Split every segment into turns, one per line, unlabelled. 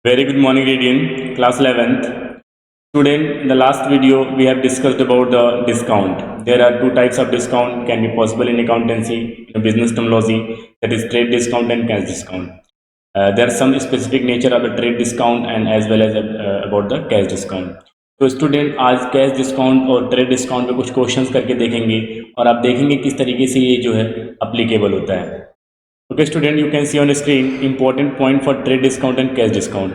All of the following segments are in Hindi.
Very good morning, Radiant, class 11th. Student, in the last video we have discussed about the discount. There are two types of discount can be possible in accountancy, in business terminology, that is trade discount and cash discount. There are some specific nature of the trade discount and as well as about the cash discount. तो स्टूडेंट आज कैश डिस्काउंट और ट्रेड डिस्काउंट पे कुछ क्वेश्चंस करके देखेंगे और आप देखेंगे किस तरीके से ये जो है अप्लीकेबल होता है. Okay student, you can see on screen important point for trade discount and cash discount.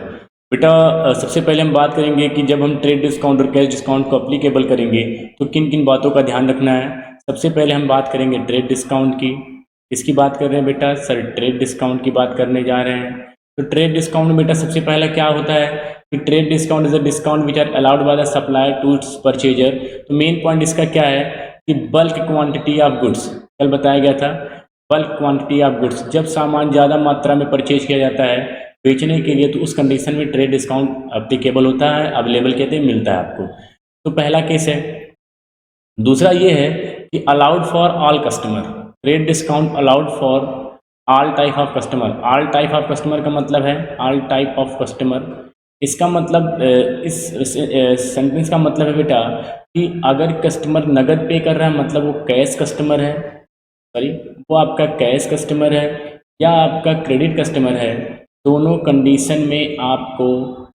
बेटा सबसे पहले हम बात करेंगे कि जब हम ट्रेड डिस्काउंट और कैश डिस्काउंट को अप्लीकेबल करेंगे तो किन किन बातों का ध्यान रखना है. सबसे पहले हम बात करेंगे ट्रेड डिस्काउंट की. इसकी बात कर रहे हैं बेटा सर, ट्रेड डिस्काउंट की बात करने जा रहे हैं. तो ट्रेड डिस्काउंट में बेटा सबसे पहला क्या होता है कि trade discount is a discount which are allowed by the supplier to purchaser. तो मेन पॉइंट इसका क्या है कि बल्क क्वांटिटी ऑफ गुड्स, कल बताया गया था बल्क क्वांटिटी ऑफ गुड्स, जब सामान ज़्यादा मात्रा में परचेज किया जाता है बेचने के लिए तो उस कंडीशन में ट्रेड डिस्काउंट अप्लीकेबल होता है, अवेलेबल कहते हैं, मिलता है आपको. तो पहला केस है. दूसरा ये है कि allowed for all customer, trade discount allowed for all type of customer. All type of customer का मतलब है ऑल टाइप ऑफ कस्टमर. इसका मतलब इस सेंटेंस का मतलब है बेटा कि अगर कस्टमर नगद पे कर रहा है मतलब वो कैश कस्टमर है, सॉरी वो आपका कैश कस्टमर है या आपका क्रेडिट कस्टमर है, दोनों कंडीशन में आपको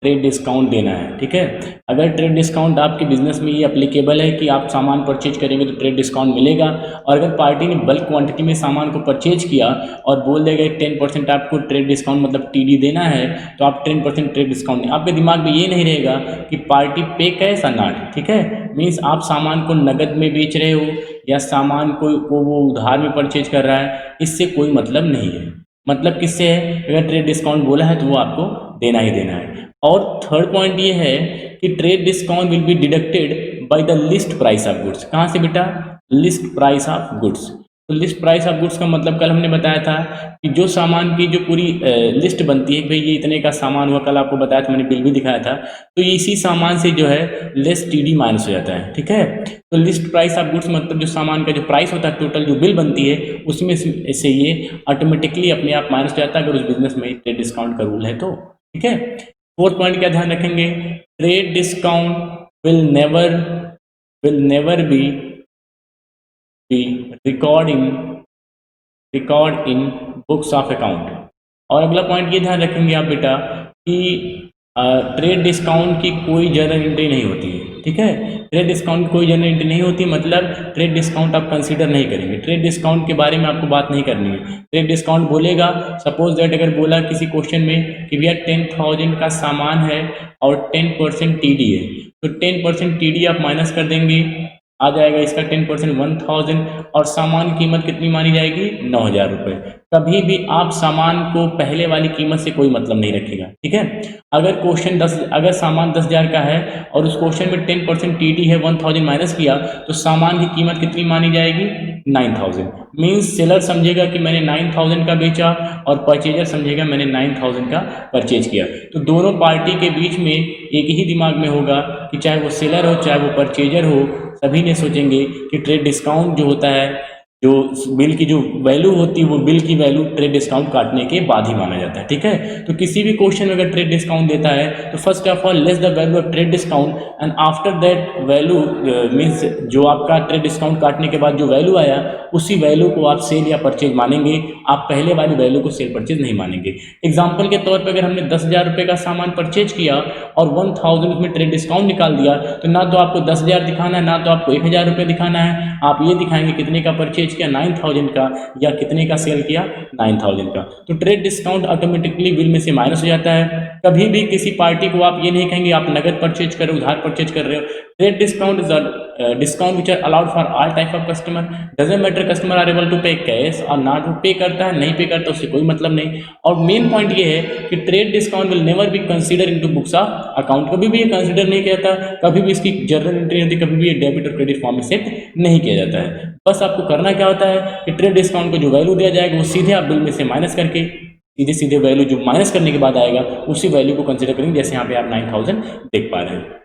ट्रेड डिस्काउंट देना है. ठीक है, अगर ट्रेड डिस्काउंट आपके बिजनेस में ये अप्लीकेबल है कि आप सामान परचेज करेंगे तो ट्रेड डिस्काउंट मिलेगा, और अगर पार्टी ने बल्क क्वांटिटी में सामान को परचेज किया और बोल देगा 10% आपको ट्रेड डिस्काउंट मतलब टीडी देना है तो आप 10% ट्रेड डिस्काउंट. आपके दिमाग में ये नहीं रहेगा कि पार्टी पे कैश और नॉट. ठीक है, मीन्स आप सामान को नगद में बेच रहे हो या सामान को वो उधार में परचेज कर रहा है, इससे कोई मतलब नहीं है. मतलब किससे है, अगर ट्रेड डिस्काउंट बोला है तो वो आपको देना ही देना है. और थर्ड पॉइंट ये है कि trade discount will be deducted by the list price of goods. कहाँ से बेटा, लिस्ट प्राइस ऑफ गुड्स. तो लिस्ट प्राइस ऑफ गुड्स का मतलब कल हमने बताया था कि जो सामान की जो पूरी लिस्ट बनती है कि भाई ये इतने का सामान हुआ, कल आपको बताया था, मैंने बिल भी दिखाया था, तो इसी सामान से जो है लेस टीडी माइनस हो जाता है. ठीक है, तो लिस्ट प्राइस ऑफ गुड्स मतलब जो सामान का जो प्राइस होता है, टोटल जो बिल बनती है उसमें से ये ऑटोमेटिकली अपने आप माइनस हो जाता है अगर उस बिजनेस में ट्रेड डिस्काउंट का रूल है तो. ठीक है, फोर्थ पॉइंट क्या ध्यान रखेंगे, trade discount will never be record in books of account. और अगला पॉइंट ये ध्यान रखेंगे आप बेटा कि ट्रेड डिस्काउंट की कोई जर्नल एंट्री नहीं होती है. ठीक है, ट्रेड डिस्काउंट कोई जर्नल एंट्री नहीं होती मतलब ट्रेड डिस्काउंट आप कंसीडर नहीं करेंगे. ट्रेड डिस्काउंट के बारे में आपको बात नहीं करनी है. ट्रेड डिस्काउंट बोलेगा, सपोज दैट अगर बोला किसी क्वेश्चन में कि भैया 10,000 का सामान है और 10% टीडी है, तो 10% टीडी आप माइनस कर देंगे, आ जाएगा इसका 10% 1,000 और सामान की कीमत कितनी मानी जाएगी, 9,000 रुपये. कभी भी आप सामान को पहले वाली कीमत से कोई मतलब नहीं रखेगा. ठीक है, अगर सामान 10,000 का है और उस क्वेश्चन में 10% टीडी है, 1,000 माइनस किया तो सामान की कीमत कितनी मानी जाएगी, 9,000. मीन्स सेलर समझेगा कि मैंने 9,000 का बेचा और परचेजर समझेगा मैंने 9,000 का परचेज किया. तो दोनों पार्टी के बीच में एक ही दिमाग में होगा कि चाहे वो सेलर हो चाहे वो परचेजर हो, सभी ने सोचेंगे कि ट्रेड डिस्काउंट जो होता है, जो बिल की जो वैल्यू होती है वो बिल की वैल्यू ट्रेड डिस्काउंट काटने के बाद ही माना जाता है. ठीक है, तो किसी भी क्वेश्चन में अगर ट्रेड डिस्काउंट देता है तो first of all less the value of trade discount and after that value means जो आपका ट्रेड डिस्काउंट काटने के बाद जो वैल्यू आया उसी वैल्यू को आप सेल या परचेज मानेंगे. आप पहले वाली वैल्यू को सेल परचेज नहीं मानेंगे. एग्जाम्पल के तौर पर अगर हमने 10,000 रुपये का सामान परचेज किया और 1,000 उसमें ट्रेड डिस्काउंट निकाल दिया तो ना तो आपको 10,000 दिखाना है ना तो आपको 1,000 रुपये दिखाना है. आप ये दिखाएंगे कितने का परचेज किया, 9,000 का, या कितने का सेल किया, 9,000 का. तो ट्रेड डिस्काउंट ऑटोमेटिकली बिल में से माइनस हो जाता है. कभी भी किसी पार्टी को आप ये नहीं कहेंगे आप नगद परचेज कर रहे हो, उधार परचेज कर रहे हो. Trade discount is discount which are allowed for all type of customer. Doesn't matter customer are able to pay cash और नॉट, पे करता है नहीं पे करता उससे कोई मतलब नहीं. और मेन पॉइंट ये है कि trade discount will never be consider into books of account. कभी भी ये कंसीडर नहीं किया जाता, कभी भी इसकी जर्नल एंट्री होती, कभी भी ये डेबिट और क्रेडिट फॉर्म में सेट नहीं किया जाता है. बस आपको करना क्या होता है कि ट्रेड डिस्काउंट को जो वैल्यू दिया जाएगा वो सीधे आप बिल में से माइनस करके सीधे वैल्यू जो माइनस करने के बाद आएगा उसी वैल्यू को कंसीडर करेंगे. जैसे यहाँ पे आप 9,000 देख पा रहे हैं.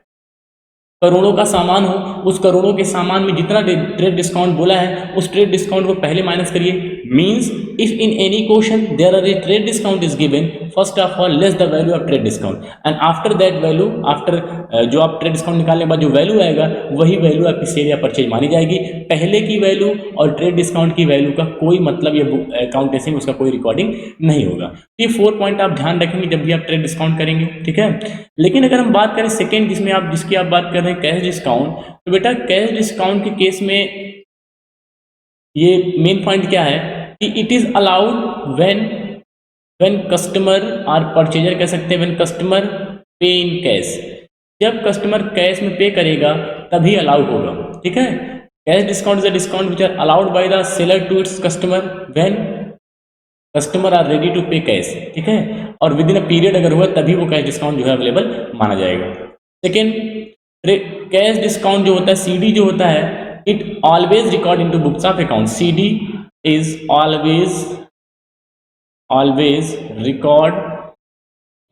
करोड़ों का सामान हो, उस करोड़ों के सामान में जितना ट्रेड डिस्काउंट बोला है उस ट्रेड डिस्काउंट को पहले माइनस करिए. Means if in any question there are a trade discount is given first of all less the value of trade discount and after that value, after जो आप ट्रेड डिस्काउंट निकालने के बाद जो वैल्यू आएगा वही वैल्यू आपकी सेल या परचेज मानी जाएगी। पहले की वैल्यू और ट्रेड डिस्काउंट की वैल्यू का कोई मतलब ये अकाउंटेंसी में उसका कोई रिकॉर्डिंग नहीं होगा। ये 4 पॉइंट आप ध्यान रखेंगे जब भी आप ट्रेड डिस्काउंट करेंगे, ठीक है। लेकिन अगर हम बात करें सेकेंड जिसकी आप बात कर रहे हैं कैश डिस्काउंट, तो बेटा कैश डिस्काउंट के केस में ये मेन पॉइंट क्या है कि it is allowed when customer और परचेजर कह सकते हैं when customer pay in cash, जब कस्टमर कैश में पे करेगा तभी अलाउड होगा, ठीक है। Cash discount is a discount which are allowed by the seller to its customer when customer are ready to pay cash, ठीक है, और विद इन अ पीरियड अगर हुआ तभी वो कैश डिस्काउंट जो है अवेलेबल माना जाएगा। सेकेंड, कैश डिस्काउंट जो होता है सीडी जो होता है, it always record into books of account. CD is always record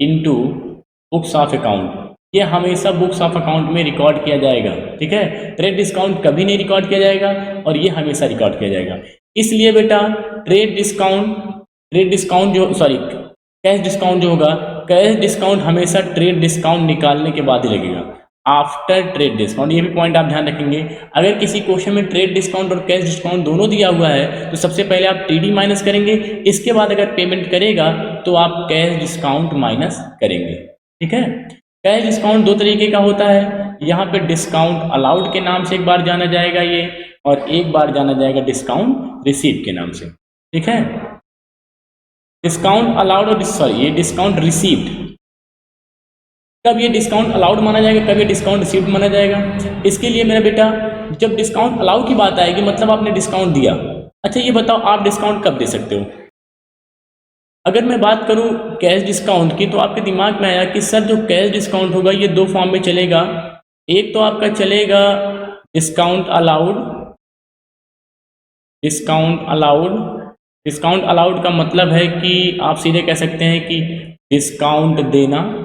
into books of account. ये हमेशा बुक्स ऑफ अकाउंट में रिकॉर्ड किया जाएगा, ठीक है। ट्रेड डिस्काउंट कभी नहीं रिकॉर्ड किया जाएगा और ये हमेशा रिकॉर्ड किया जाएगा। इसलिए बेटा ट्रेड डिस्काउंट जो कैश डिस्काउंट जो होगा, कैश डिस्काउंट हमेशा ट्रेड डिस्काउंट निकालने के बाद ही लगेगा, आफ्टर ट्रेड डिस्काउंट। ये भी पॉइंट आप ध्यान रखेंगे। अगर किसी क्वेश्चन में ट्रेड डिस्काउंट और कैश डिस्काउंट दोनों दिया हुआ है तो सबसे पहले आप टीडी माइनस करेंगे, इसके बाद अगर पेमेंट करेगा तो आप कैश डिस्काउंट माइनस करेंगे, ठीक है। कैश डिस्काउंट दो तरीके का होता है, यहाँ पे डिस्काउंट अलाउड के नाम से एक बार जाना जाएगा ये, और एक बार जाना जाएगा डिस्काउंट रिसीव के नाम से, ठीक है। डिस्काउंट अलाउड और ये डिस्काउंट रिसीव्ड, कब ये डिस्काउंट अलाउड माना जाएगा, कब ये डिस्काउंट रिसीव्ड माना जाएगा। इसके लिए मेरा बेटा जब डिस्काउंट अलाउड की बात आएगी मतलब आपने डिस्काउंट दिया। अच्छा ये बताओ आप डिस्काउंट कब दे सकते हो। अगर मैं बात करूं कैश डिस्काउंट की तो आपके दिमाग में आया कि सर जो कैश डिस्काउंट होगा ये दो फॉर्म में चलेगा। एक तो आपका चलेगा डिस्काउंट अलाउड का मतलब है कि आप सीधे कह सकते हैं कि डिस्काउंट देना,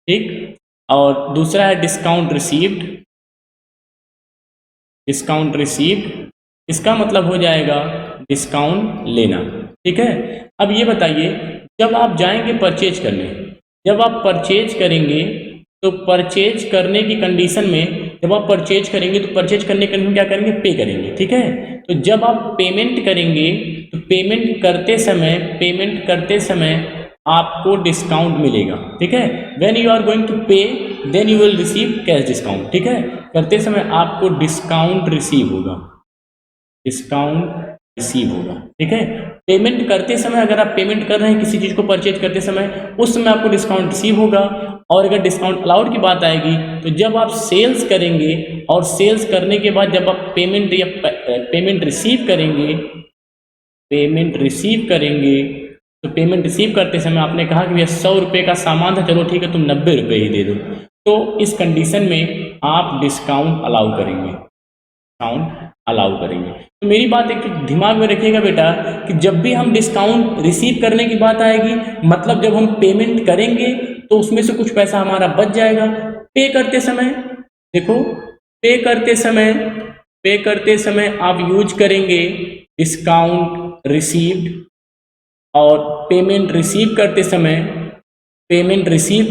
ठीक। और दूसरा है डिस्काउंट रिसीव्ड, इसका मतलब हो जाएगा डिस्काउंट लेना, ठीक है। अब ये बताइए जब आप जाएंगे परचेज करने, जब आप परचेज करेंगे तो परचेज करने की कंडीशन में, जब आप परचेज करेंगे तो परचेज करने के लिए क्या करेंगे, पे करेंगे, ठीक है। तो जब आप पेमेंट करेंगे तो पेमेंट करते समय आपको डिस्काउंट मिलेगा, ठीक है। When you are going to pay then you will receive cash discount, ठीक है। करते समय आपको डिस्काउंट रिसीव होगा, ठीक है। पेमेंट करते समय अगर आप पेमेंट कर रहे हैं किसी चीज़ को परचेज करते समय, उस समय आपको डिस्काउंट रिसीव होगा। और अगर डिस्काउंट अलाउड की बात आएगी तो जब आप सेल्स करेंगे और सेल्स करने के बाद जब आप पेमेंट रिसीव करेंगे तो पेमेंट रिसीव करते समय आपने कहा कि भैया 100 रुपये का सामान था, चलो ठीक है तुम 90 रुपये ही दे दो, तो इस कंडीशन में आप डिस्काउंट अलाउ करेंगे। तो मेरी बात एक दिमाग में रखिएगा बेटा कि जब भी हम डिस्काउंट रिसीव करने की बात आएगी मतलब जब हम पेमेंट करेंगे तो उसमें से कुछ पैसा हमारा बच जाएगा। पे करते समय देखो, पे करते समय आप यूज करेंगे डिस्काउंट रिसीव्ड, और पेमेंट रिसीव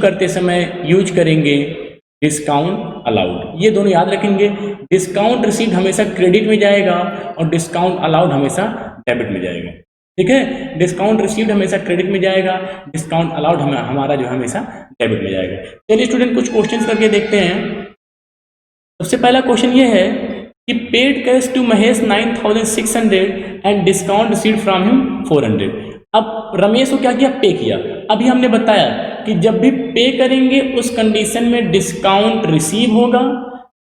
करते समय यूज करेंगे डिस्काउंट अलाउड। ये दोनों याद रखेंगे। डिस्काउंट रिसीव्ड हमेशा क्रेडिट में जाएगा और डिस्काउंट अलाउड हमेशा डेबिट में जाएगा, ठीक है। डिस्काउंट रिसीव्ड हमेशा क्रेडिट में जाएगा, डिस्काउंट अलाउड हमारा जो हमेशा डेबिट में जाएगा। चलिए स्टूडेंट कुछ क्वेश्चंस करके देखते हैं। सबसे पहला क्वेश्चन ये है कि paid cash to Mahesh 9600 and discount received from him 400। अब रमेश को क्या किया, पे किया। अभी हमने बताया कि जब भी पे करेंगे उस कंडीशन में डिस्काउंट रिसीव होगा,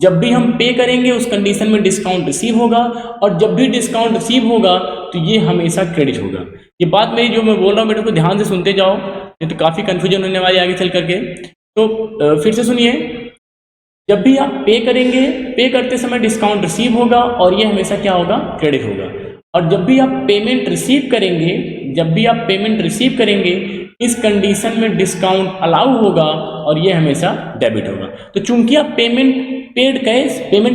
जब भी हम पे करेंगे उस कंडीशन में डिस्काउंट रिसीव होगा, और जब भी डिस्काउंट रिसीव होगा तो ये हमेशा क्रेडिट होगा। ये बात मेरी जो मैं बोल रहा हूँ बेटा को ध्यान से सुनते जाओ, ये तो काफ़ी कन्फ्यूजन होने वाली आगे चल करके। तो फिर से सुनिए, जब भी आप पे करेंगे, पे करते समय डिस्काउंट रिसीव होगा और ये हमेशा क्या होगा, क्रेडिट होगा। और जब भी आप पेमेंट रिसीव करेंगे इस कंडीशन में डिस्काउंट अलाउ होगा और ये हमेशा डेबिट होगा। तो चूंकि आप पेमेंट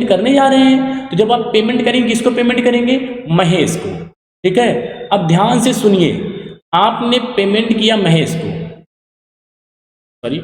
करने जा रहे हैं तो जब आप पेमेंट करेंगे किसको पेमेंट करेंगे, महेश को, ठीक है। अब ध्यान से सुनिए, आपने पेमेंट किया महेश को, सॉरी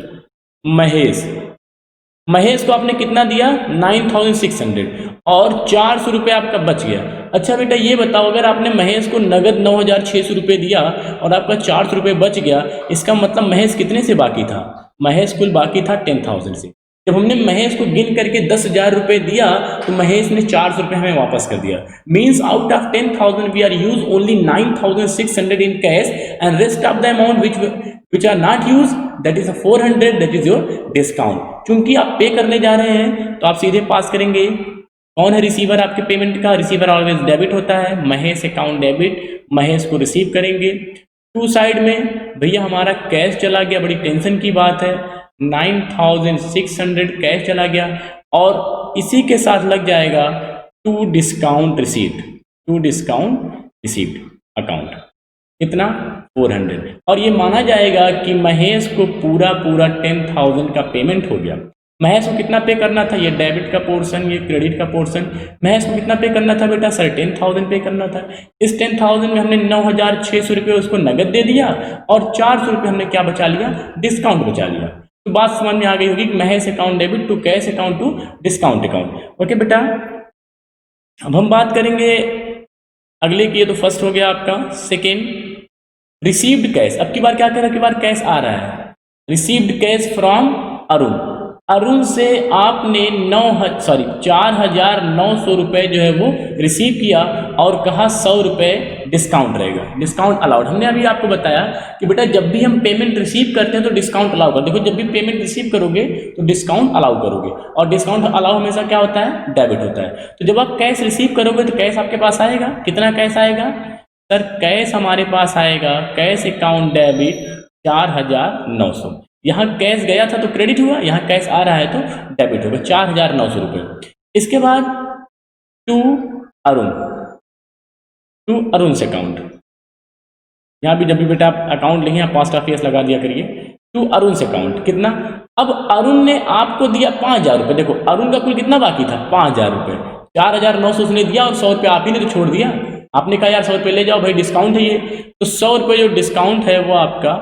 महेश को आपने कितना दिया 9600 और 400 रुपये आपका बच गया। अच्छा बेटा ये बताओ, अगर आपने महेश को नगद 9600 रुपये दिया और आपका 400 रुपये बच गया, इसका मतलब महेश कितने से बाकी था? महेश कुल बाकी था 10,000 से। जब हमने महेश को गिन करके 10,000 रुपये दिया तो महेश ने 400 रुपये हमें वापस कर दिया। Means out of 10,000 we are use only 9,600 in cash and rest of the amount which are not used, that is a 400, that is your discount। चूंकि आप पे करने जा रहे हैं तो आप सीधे पास करेंगे। कौन है रिसीवर आपके पेमेंट का? रिसीवर ऑलवेज डेबिट होता है। महेश अकाउंट डेबिट, महेश को रिसीव करेंगे। टू साइड में भैया हमारा कैश चला गया, बड़ी टेंशन की बात है, 9600 कैश चला गया और इसी के साथ लग जाएगा टू डिस्काउंट रिसीप्ट अकाउंट, कितना 400। और ये माना जाएगा कि महेश को पूरा 10,000 का पेमेंट हो गया। महेश को कितना पे करना था? ये डेबिट का पोर्शन, ये क्रेडिट का पोर्शन। महेश को कितना पे करना था बेटा? सर 10,000 पे करना था। इस 10,000 में हमने 9,600 रुपये उसको नगद दे दिया और 400 रुपये हमने क्या बचा लिया? डिस्काउंट बचा लिया। तो बात समझ में आ गई होगी कि Mahesh account debit to cash account to discount account. Okay बेटा, अब हम बात करेंगे अगले की। ये तो फर्स्ट हो गया आपका। Second, received cash. अब की बार क्या कर रहा है? की बार कैश आ रहा है, received cash from Arun. Arun से आपने 4,900 रुपये जो है वो रिसीव किया और कहा 100 रुपये डिस्काउंट रहेगा, डिस्काउंट अलाउड। हमने अभी आपको बताया कि बेटा जब भी हम पेमेंट रिसीव करते हैं तो डिस्काउंट अलाउ कर। देखो जब भी पेमेंट रिसीव करोगे तो डिस्काउंट अलाउ करोगे और डिस्काउंट अलाउ हमेशा क्या होता है? डेबिट होता है। तो जब आप कैश रिसीव करोगे तो कैश आपके पास आएगा, कितना कैश आएगा? सर कैश हमारे पास आएगा, कैश अकाउंट डेबिट 4,900। यहाँ कैश गया था तो क्रेडिट हुआ, यहाँ कैश आ रहा है तो डेबिट होगा 4,900 रुपये। इसके बाद टू अरुण से अकाउंट। यहाँ भी जब भी बेटा आप अकाउंट लेंगे आप पोस्ट ऑफिस लगा दिया करिए। टू अरुण से अकाउंट कितना? अब अरुण ने आपको दिया 5,000 रुपये। देखो अरुण का कुल कितना बाकी था? 5,000 रुपये। 4,900 उसने दिया और 100 रुपये आप ही ने तो छोड़ दिया। आपने कहा यार 100 रुपये ले जाओ भाई, डिस्काउंट है ये। तो 100 रुपये जो डिस्काउंट है वो आपका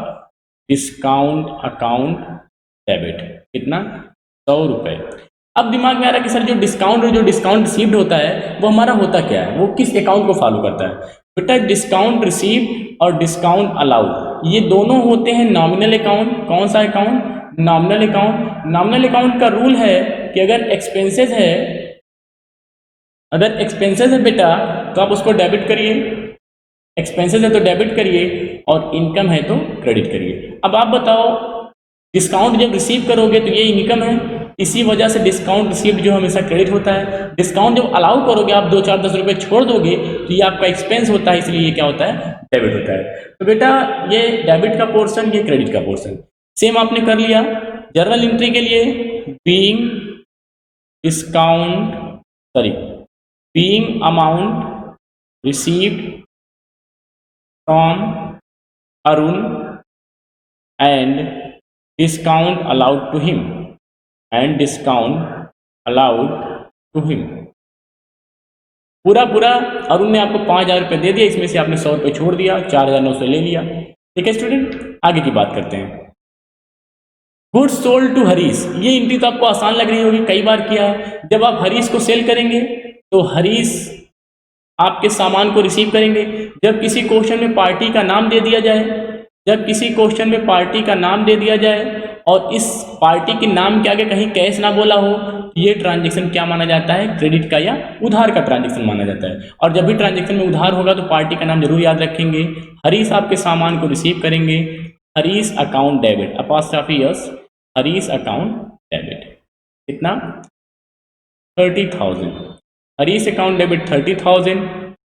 डिस्काउंट अकाउंट डेबिट, कितना? 100 रुपये। अब दिमाग में आ रहा है कि सर जो डिस्काउंट रिसीव्ड होता है वो हमारा होता क्या है, वो किस अकाउंट को फॉलो करता है? बेटा डिस्काउंट रिसीव और डिस्काउंट अलाउड ये दोनों होते हैं नॉमिनल अकाउंट। कौन सा account? Nominal account. Nominal account का रूल है कि अगर एक्सपेंसेस है बेटा तो आप उसको डेबिट करिए, एक्सपेंसेस है तो डेबिट करिए और इनकम है तो क्रेडिट करिए। अब आप बताओ डिस्काउंट जब रिसीव करोगे तो ये इनकम है, इसी वजह से डिस्काउंट रिसीव्ड जो हमेशा क्रेडिट होता है। डिस्काउंट जब अलाउ करोगे आप 2, 4, 10 रुपये छोड़ दोगे तो ये आपका एक्सपेंस होता है, इसलिए ये क्या होता है? डेबिट होता है। तो बेटा ये डेबिट का पोर्शन, ये क्रेडिट का पोर्शन सेम आपने कर लिया। जर्नल एंट्री के लिए being amount received from Arun and discount allowed to him पूरा अरुण ने आपको 5,000 रुपये दे दिया, इसमें से आपने 100 रुपये छोड़ दिया, 4,900 ले लिया। ठीक है स्टूडेंट, आगे की बात करते हैं। Goods sold to Harish. ये एंट्री तो आपको आसान लग रही होगी, कई बार किया है। जब आप हरीश को सेल करेंगे तो हरीश आपके सामान को रिसीव करेंगे। जब किसी क्वेश्चन में पार्टी का नाम दे दिया जाए, और इस पार्टी के नाम के आगे कहीं कैश ना बोला हो, ये ट्रांजैक्शन क्या माना जाता है? क्रेडिट का या उधार का ट्रांजैक्शन माना जाता है। और जब भी ट्रांजैक्शन में उधार होगा तो पार्टी का नाम जरूर याद रखेंगे। हरीश आपके सामान को रिसीव करेंगे, Harish account debit, apostrophe yes, Harish account debit, कितना? 30,000। Harish account debit 30,000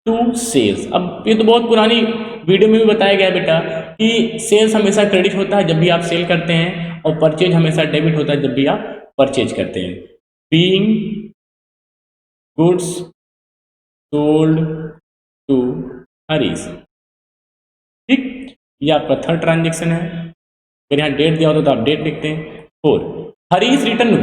to sales. अब ये तो बहुत पुरानी वीडियो में भी बताया गया है बेटा कि सेल्स हमेशा क्रेडिट होता है जब भी आप सेल करते हैं, और परचेज हमेशा डेबिट होता है जब भी आप परचेज करते हैं। Being goods sold to Harish. ठीक, ये आपका थर्ड ट्रांजेक्शन है। अगर यहाँ डेट दिया होता तो आप डेट लिखते हैं। 4, हरीश रिटर्न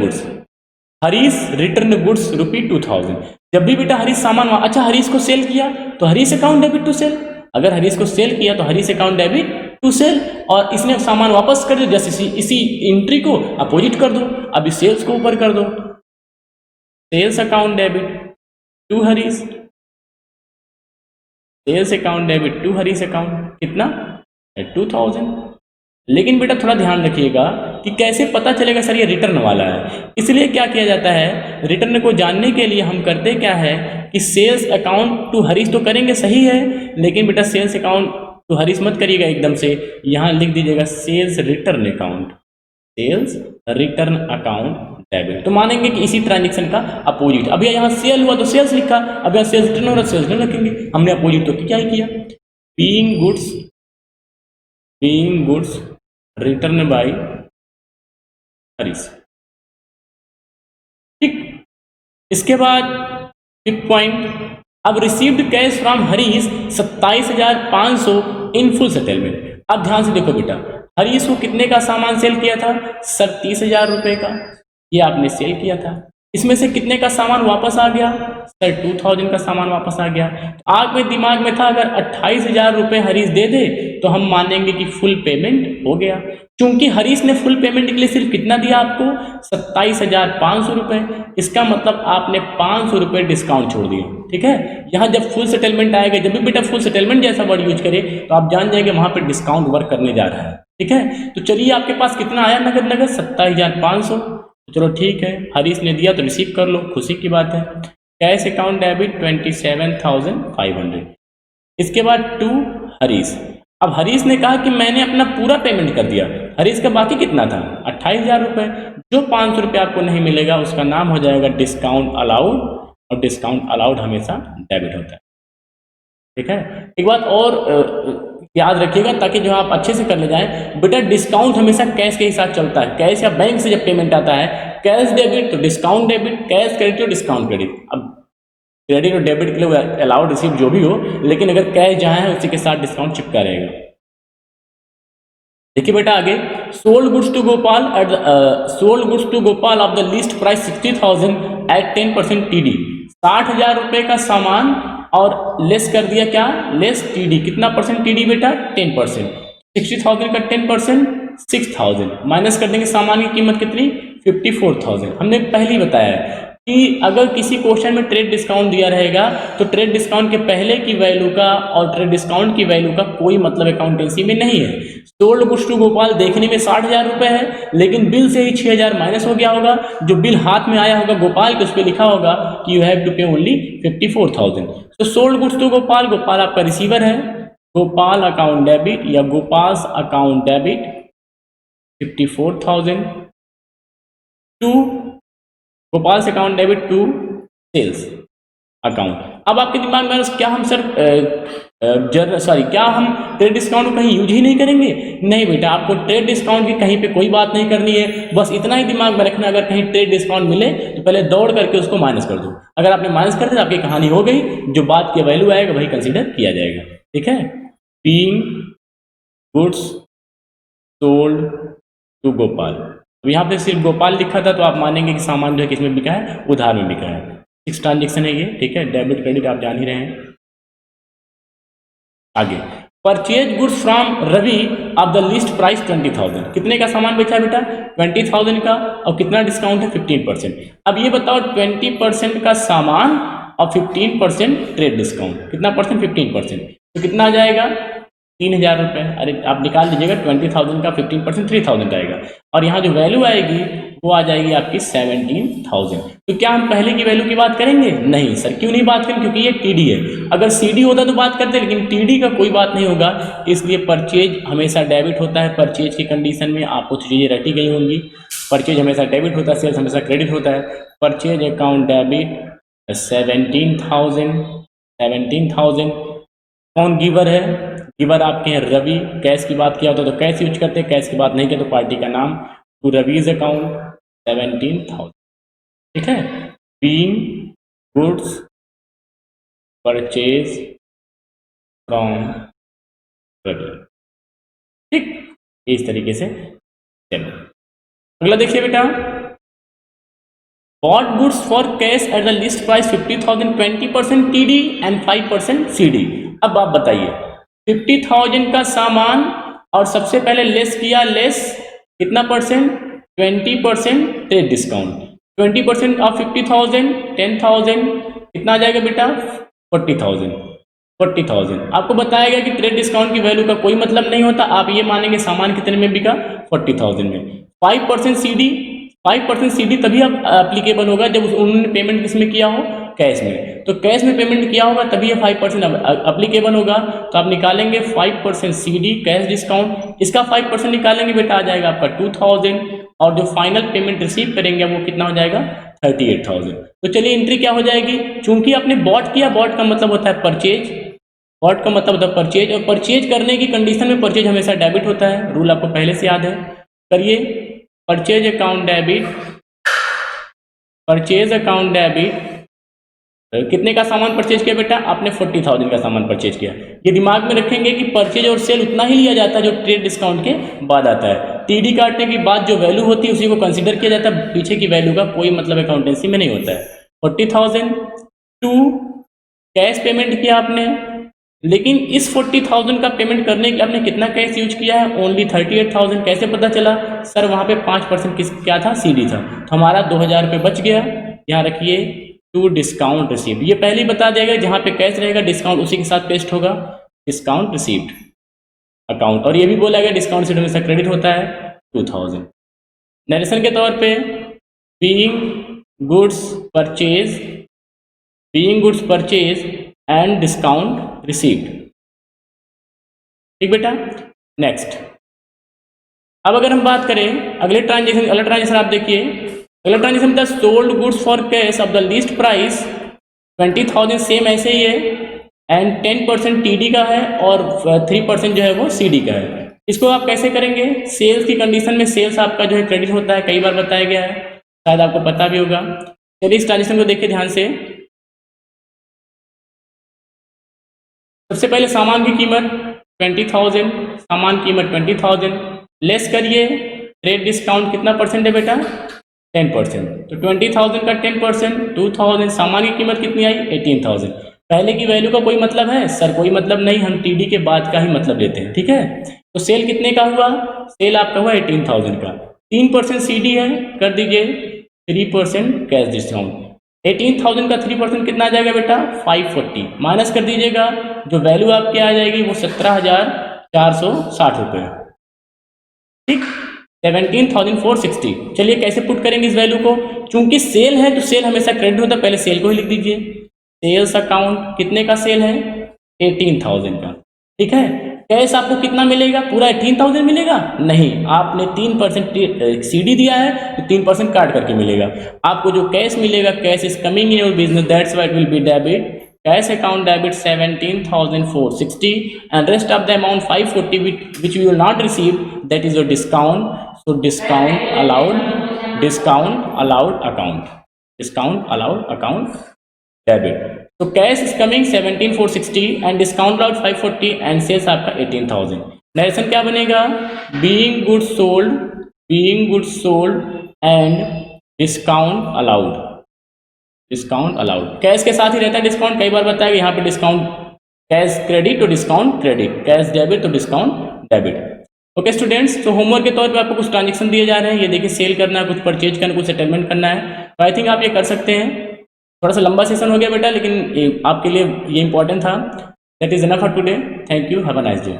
गुड्स ₹2000। जब भी बेटा हरीश सामान, अच्छा हरीश को सेल किया तो Harish account debit to sale, अगर हरीश को सेल किया तो Harish account debit to sale, और इसने सामान वापस कर दिया, जैसे इसी एंट्री को अपोजिट कर दो, अभी सेल्स को ऊपर कर दो, sales account debit to Harish, sales account debit to Harish account, कितना 2000। लेकिन बेटा थोड़ा ध्यान रखिएगा कि कैसे पता चलेगा सर ये रिटर्न वाला है। इसलिए क्या किया जाता है, रिटर्न को जानने के लिए हम करते क्या है कि सेल्स अकाउंट टू हरीश तो करेंगे, सही है, लेकिन बेटा सेल्स अकाउंट टू हरीश मत करिएगा एकदम से, यहाँ लिख दीजिएगा sales return account, sales return account debit, तो मानेंगे कि इसी ट्रांजेक्शन का अपोजिट। अब यहाँ सेल हुआ तो सेल्स लिखा, अब यहाँ सेल्स रिटर्न हो रहा सेल्स रिटर्न रखेंगे, हमने अपोजिट तो क्या ही किया, being goods return by Harish. ठीक, इसके बाद 5th पॉइंट, अब received cash from Harish 27,500 in full settlement. अब ध्यान से देखो बेटा, हरीश को कितने का सामान सेल किया था सर, 30,000 रुपए का, ये आपने सेल किया था, इसमें से कितने का सामान वापस आ गया सर, 2000 का सामान वापस आ गया। तो आग में दिमाग में था अगर 28,000 रुपए हरीश दे दे तो हम मानेंगे कि फुल पेमेंट हो गया, क्योंकि हरीश ने फुल पेमेंट के लिए सिर्फ कितना दिया आपको 27,500 रुपए, इसका मतलब आपने 500 रुपए डिस्काउंट छोड़ दिया। ठीक है, यहाँ जब फुल सेटलमेंट आएगा, जब भी बेटा फुल सेटलमेंट जैसा वर्ड यूज करे तो आप जान जाएंगे वहां पर डिस्काउंट वर्क करने जा रहा है। ठीक है, तो चलिए आपके पास कितना आया नगद 27,500, चलो ठीक है, हरीश ने दिया तो रिसीव कर लो, खुशी की बात है। Cash account debit 27,500। इसके बाद टू हरीश, अब हरीश ने कहा कि मैंने अपना पूरा पेमेंट कर दिया, हरीश का बाकी कितना था 28,000 रुपए, जो 500 रुपये आपको नहीं मिलेगा उसका नाम हो जाएगा डिस्काउंट अलाउड, और डिस्काउंट अलाउड हमेशा डेबिट होता है। ठीक है, एक बात और याद रखिएगा ताकि जो आप अच्छे से कर ले जाएं, बेटा डिस्काउंट हमेशा कैश के हिसाब चलता है, कैश या बैंक से जब पेमेंट आता है कैश डेबिट तो डिस्काउंट डेबिट, कैश क्रेडिट तो डिस्काउंट क्रेडिट। अब क्रेडिट और डेबिट के लिए अलाउड रिसीव जो भी हो, लेकिन अगर कैश जहाँ है उसी के साथ डिस्काउंट चिपका रहेगा। देखिए बेटा आगे, sold goods to Gopal of the list price 60,000 at 10% TD, 60,000 रुपए का सामान और लेस कर दिया क्या, लेस TD, कितना परसेंट TD बेटा 10%, 60,000 का 10% 6,000, माइनस कर देंगे सामान की कीमत कितनी 54,000। हमने पहले ही बताया कि अगर किसी क्वेश्चन में ट्रेड डिस्काउंट दिया रहेगा तो ट्रेड डिस्काउंट के पहले की वैल्यू का और ट्रेड डिस्काउंट की वैल्यू का कोई मतलब अकाउंटेंसी में नहीं है। सोल्ड गुड्स टू गोपाल देखने में 60,000 रुपए है, लेकिन बिल से ही 6,000 माइनस हो गया होगा, जो बिल हाथ में आया होगा गोपाल के उस पर लिखा होगा कि you have to pay only 54,000। तो sold goods to Gopal, Gopal आपका रिसीवर है, गोपाल अकाउंट डेबिट या Gopal's account debit 54,000 to Gopal's account debit to sales account. अब आपके दिमाग में क्या हम सर क्या हम ट्रेड डिस्काउंट को कहीं यूज ही नहीं करेंगे? नहीं बेटा, आपको ट्रेड डिस्काउंट की कहीं पे कोई बात नहीं करनी है, बस इतना ही दिमाग में रखना, अगर कहीं ट्रेड डिस्काउंट मिले तो पहले दौड़ करके उसको माइनस कर दो। अगर आपने माइनस कर दिया आपकी कहानी हो गई, जो बात की वैल्यू आएगा वही कंसिडर किया जाएगा। ठीक है, being goods sold to Gopal, अब यहाँ पे सिर्फ गोपाल लिखा था तो आप मानेंगे कि सामान जो है किसमें बिका है, उधार में बिका है। 6 ट्रांजेक्शन है ये। ठीक है, डेबिट क्रेडिट आप जान ही रहे हैं। आगे, purchase goods from Ravi of the list price 20,000, कितने का सामान बेचा है बेटा 20,000 का, और कितना डिस्काउंट है 15%। अब ये बताओ 20% का सामान और 15% ट्रेड डिस्काउंट, कितना परसेंट 15%, तो कितना आ जाएगा 3,000 रुपये। अरे आप निकाल लीजिएगा, 20,000 का 15% 3,000 आएगा, और यहाँ जो वैल्यू आएगी वो आ जाएगी आपकी 17,000। तो क्या हम पहले की वैल्यू की बात करेंगे? नहीं सर, क्यों नहीं बात करें, क्योंकि ये TD है। अगर CD होता तो बात करते, लेकिन TD का कोई बात नहीं होगा, इसलिए परचेज हमेशा डेबिट होता है। परचेज की कंडीशन में आपको चीज़ें रटी गई होंगी, परचेज हमेशा डेबिट होता है, सेल्स हमेशा क्रेडिट होता है। Purchase account debit 17,000। कौन गिवर है? गिवर आपके हैं रवि। कैश की बात किया होता तो कैश यूज करते, कैश की बात नहीं किया तो पार्टी का नाम, टू रवीज अकाउंट 17,000। ठीक है, being goods purchase from Ravi. ठीक, इस तरीके से चलो अगला देखिए बेटा, bought goods for cash at the list price 50,000, 20% TD and 5% CD। अब आप बताइए, 50,000 का सामान और सबसे पहले लेस किया, लेस कितना परसेंट, 20% ट्रेड डिस्काउंट। 20% ऑफ 50,000 10,000 कितना आ जाएगा बेटा, 40,000। 40,000 आपको बताया गया कि ट्रेड डिस्काउंट की वैल्यू का कोई मतलब नहीं होता, आप ये मानेंगे सामान कितने में बिका, 40,000 में। 5% सीडी, 5% सीडी तभी अब एप्लीकेबल होगा जब उन्होंने पेमेंट किसमें किया हो, कैश में। तो कैश में पेमेंट किया होगा तभी ये 5% एप्लीकेबल होगा। तो आप निकालेंगे 5% सीडी कैश डिस्काउंट, इसका 5% निकालेंगे बेटा, आ जाएगा आपका 2,000 और जो फाइनल पेमेंट रिसीव करेंगे वो कितना हो जाएगा, 38,000। तो चलिए एंट्री क्या हो जाएगी, चूंकि आपने बॉट किया, बॉट का मतलब होता है परचेज, बॉट का मतलब होता है परचेज, और परचेज करने की कंडीशन में परचेज हमेशा डेबिट होता है, रूल आपको पहले से याद है। करिए, purchase account debit, purchase account debit, कितने का सामान परचेज किया बेटा, आपने 40,000 का सामान परचेज किया। ये दिमाग में रखेंगे कि परचेज और सेल उतना ही लिया जाता है जो ट्रेड डिस्काउंट के बाद आता है। टीडी काटने के बाद जो वैल्यू होती है उसी को कंसीडर किया जाता है, पीछे की वैल्यू का कोई मतलब अकाउंटेंसी में नहीं होता है। 40,000 टू कैश पेमेंट किया आपने, लेकिन इस 40,000 का पेमेंट करने के लिए आपने कितना कैश यूज किया है, ओनली 38,000। कैसे पता चला, सर वहाँ पे 5% क्या था, सीडी था, तो हमारा 2,000 रुपये बच गया। यहाँ रखिए टू डिस्काउंट रिसीव्ड, ये पहले ही बता देगा जहाँ पे कैश रहेगा डिस्काउंट उसी के साथ पेस्ट होगा, डिस्काउंट रिसीव्ड अकाउंट। और ये भी बोला गया डिस्काउंट रिसीव्ड हमेशा क्रेडिट होता है 2,000। नरेशन के तौर पे being goods purchase, being goods purchase and discount received. ठीक बेटा, नेक्स्ट। अब अगर हम बात करें अगले ट्रांजेक्शन आप देखिए, अगला ट्रांजेक्शन था sold goods for cash of the least price 20,000, same ऐसे ही है, एंड 10% टीडी का है और 3% जो है वो सीडी का है। इसको आप कैसे करेंगे, सेल्स की कंडीशन में सेल्स आपका जो है क्रेडिट होता है, कई बार बताया गया है, शायद आपको पता भी होगा। चलिए इस ट्रांजेक्शन को देखिए ध्यान से। सबसे पहले सामान की कीमत 20,000, सामान कीमत 20,000, लेस करिए ट्रेड डिस्काउंट कितना परसेंट है बेटा, 10%। तो 20,000 का 10% 2,000, सामान की कीमत कितनी आई, 18,000। पहले की वैल्यू का कोई मतलब है, सर कोई मतलब नहीं, हम टीडी के बाद का ही मतलब लेते हैं, ठीक है। तो सेल कितने का हुआ, सेल आपका हुआ 18,000 का, 3% सीडी है, कर दीजिए 3% कैश डिस्काउंट। 18,000 का 3% कितना आ जाएगा बेटा, 540, माइनस कर दीजिएगा, जो वैल्यू आपकी आ जाएगी वो 17,460 रुपये, ठीक, 17,460। चलिए कैसे पुट करेंगे इस वैल्यू को, चूंकि सेल है तो सेल हमेशा क्रेडिट होता है, पहले सेल को ही लिख दीजिए। सेल्स अकाउंट कितने का सेल है, 18,000 का, ठीक है। कैश आपको कितना मिलेगा, पूरा 18,000 मिलेगा, नहीं, आपने 3% सीडी दिया है तो 3% काट करके मिलेगा। आपको जो कैश मिलेगा, cash is coming in your business, that's why it will be debit, cash account debit 17,460 and rest of the amount 540 which you will not receive, that is your discount. So discount allowed account, discount allowed account debit. So cash is coming 17,460 and discount allowed 540 and sales आपका 18,000। नरेशन क्या बनेगा, being goods sold and discount allowed, discount allowed. Cash के साथ ही रहता है डिस्काउंट, कई बार बताया यहाँ पे डिस्काउंट कैश क्रेडिट तो डिस्काउंट क्रेडिट, कैश डेबिट तो डिस्काउंट डेबिट। ओके स्टूडेंट्स, तो होमवर्क के तौर पे आपको कुछ ट्रांजेक्शन दिए जा रहे हैं, ये देखिए सेल करना है, कुछ परचेज करना, कुछ सेटलमेंट करना है, तो आई थिंक आप ये कर सकते हैं। थोड़ा सा लंबा सेशन हो गया बेटा, लेकिन आपके लिए ये इंपॉर्टेंट था। That is enough for today, thank you, have a nice day.